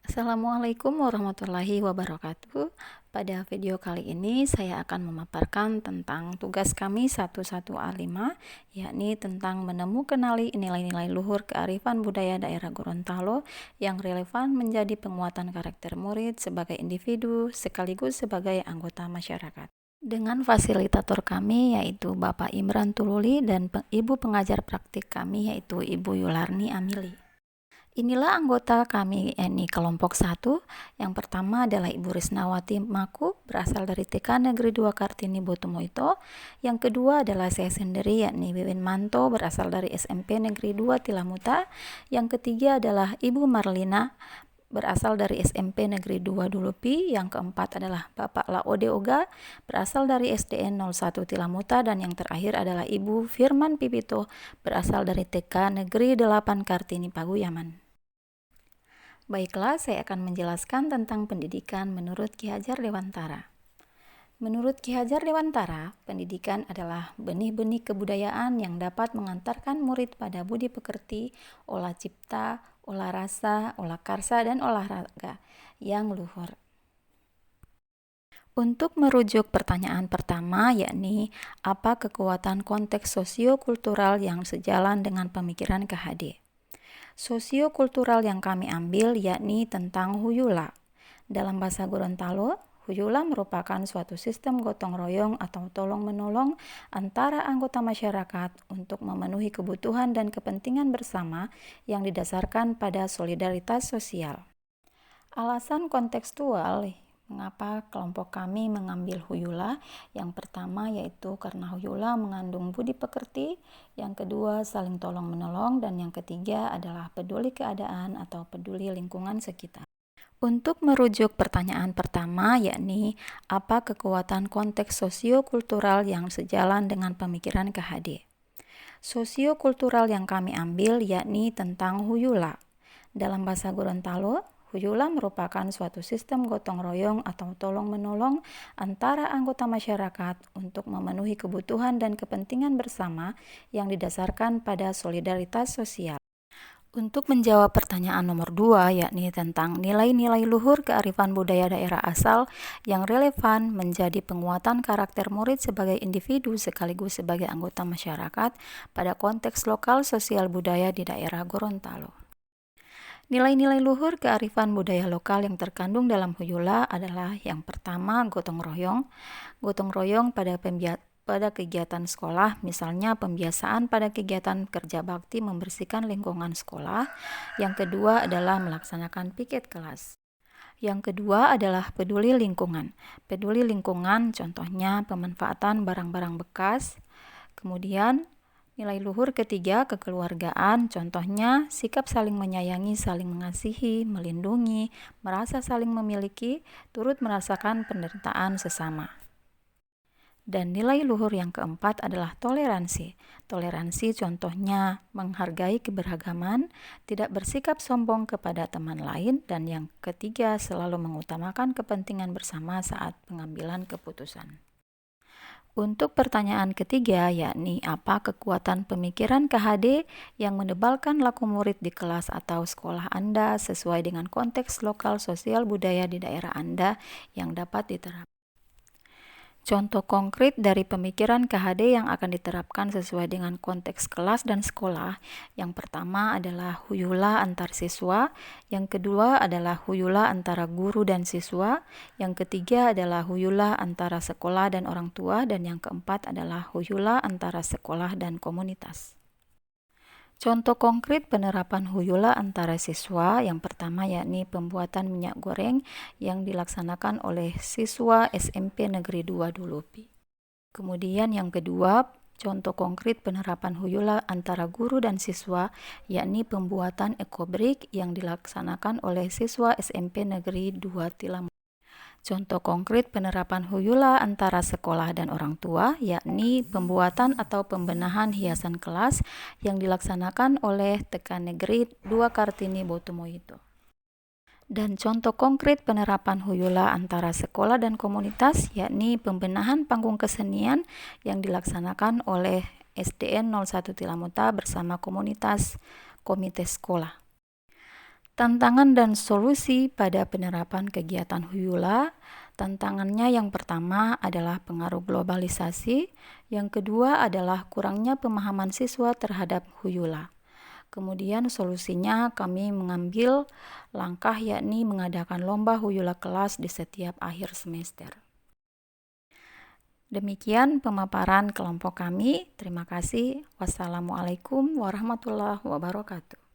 Assalamualaikum warahmatullahi wabarakatuh. Pada video kali ini saya akan memaparkan tentang tugas kami 11A5, yakni tentang kenali nilai-nilai luhur kearifan budaya daerah Gorontalo yang relevan menjadi penguatan karakter murid sebagai individu sekaligus sebagai anggota masyarakat. Dengan fasilitator kami yaitu Bapak Imran Tululi dan Ibu pengajar praktik kami yaitu Ibu Yularni Amili. Inilah anggota kami kelompok 1. Yang pertama adalah Ibu Risnawati Maku, berasal dari TK Negeri 2 Kartini Botomoito. Yang kedua adalah saya sendiri, yakni Wiwin Manto, berasal dari SMP Negeri 2 Tilamuta. Yang ketiga adalah Ibu Marlina, berasal dari SMP Negeri 2 Dulupi. Yang keempat adalah Bapak Laode Oga, berasal dari SDN 01 Tilamuta. Dan yang terakhir adalah Ibu Firman Pipito, berasal dari TK Negeri 8 Kartini Paguyaman. Baiklah, saya akan menjelaskan tentang pendidikan menurut Ki Hajar Dewantara. Menurut Ki Hajar Dewantara, pendidikan adalah benih-benih kebudayaan yang dapat mengantarkan murid pada budi pekerti, olah cipta, olah rasa, olah karsa, dan olahraga yang luhur. Untuk merujuk pertanyaan pertama, yakni apa kekuatan konteks sosiokultural yang sejalan dengan pemikiran KHD? Sosiokultural yang kami ambil yakni tentang huyula. Dalam bahasa Gorontalo, huyula merupakan suatu sistem gotong royong atau tolong-menolong antara anggota masyarakat untuk memenuhi kebutuhan dan kepentingan bersama yang didasarkan pada solidaritas sosial. Alasan kontekstual mengapa kelompok kami mengambil huyula? Yang pertama yaitu karena huyula mengandung budi pekerti, yang kedua saling tolong-menolong, dan yang ketiga adalah peduli keadaan atau peduli lingkungan sekitar. Untuk merujuk pertanyaan pertama, yakni apa kekuatan konteks sosiokultural yang sejalan dengan pemikiran KHD? Sosiokultural yang kami ambil yakni tentang huyula. Dalam bahasa Gorontalo, huyula merupakan suatu sistem gotong royong atau tolong-menolong antara anggota masyarakat untuk memenuhi kebutuhan dan kepentingan bersama yang didasarkan pada solidaritas sosial. Untuk menjawab pertanyaan nomor 2, yakni tentang nilai-nilai luhur kearifan budaya daerah asal yang relevan menjadi penguatan karakter murid sebagai individu sekaligus sebagai anggota masyarakat pada konteks lokal sosial budaya di daerah Gorontalo. Nilai-nilai luhur kearifan budaya lokal yang terkandung dalam huyula adalah yang pertama gotong royong. Gotong royong pada kegiatan sekolah, misalnya pembiasaan pada kegiatan kerja bakti membersihkan lingkungan sekolah. Yang kedua adalah melaksanakan piket kelas. Yang kedua adalah peduli lingkungan. Peduli lingkungan contohnya pemanfaatan barang-barang bekas. Kemudian nilai luhur ketiga, kekeluargaan, contohnya sikap saling menyayangi, saling mengasihi, melindungi, merasa saling memiliki, turut merasakan penderitaan sesama. Dan nilai luhur yang keempat adalah toleransi. Toleransi contohnya menghargai keberagaman, tidak bersikap sombong kepada teman lain, dan yang ketiga selalu mengutamakan kepentingan bersama saat pengambilan keputusan. Untuk pertanyaan ketiga, yakni apa kekuatan pemikiran KHD yang menebalkan laku murid di kelas atau sekolah Anda sesuai dengan konteks lokal sosial budaya di daerah Anda yang dapat diterapkan. Contoh konkret dari pemikiran KHD yang akan diterapkan sesuai dengan konteks kelas dan sekolah. Yang pertama adalah huyula antar siswa, yang kedua adalah huyula antara guru dan siswa, yang ketiga adalah huyula antara sekolah dan orang tua, dan yang keempat adalah huyula antara sekolah dan komunitas. Contoh konkret penerapan huyula antara siswa yang pertama yakni pembuatan minyak goreng yang dilaksanakan oleh siswa SMP Negeri 2 Dulupi. Kemudian yang kedua, contoh konkret penerapan huyula antara guru dan siswa yakni pembuatan ekobrik yang dilaksanakan oleh siswa SMP Negeri 2 Tilam. Contoh konkret penerapan huyula antara sekolah dan orang tua yakni pembuatan atau pembenahan hiasan kelas yang dilaksanakan oleh TK Negeri 2 Kartini Botomoito. Dan contoh konkret penerapan huyula antara sekolah dan komunitas yakni pembenahan panggung kesenian yang dilaksanakan oleh SDN 01 Tilamuta bersama komunitas komite sekolah. Tantangan dan solusi pada penerapan kegiatan Huyula. Tantangannya yang pertama adalah pengaruh globalisasi, yang kedua adalah kurangnya pemahaman siswa terhadap Huyula. Kemudian solusinya kami mengambil langkah yakni mengadakan lomba Huyula kelas di setiap akhir semester. Demikian pemaparan kelompok kami. Terima kasih. Wassalamualaikum warahmatullahi wabarakatuh.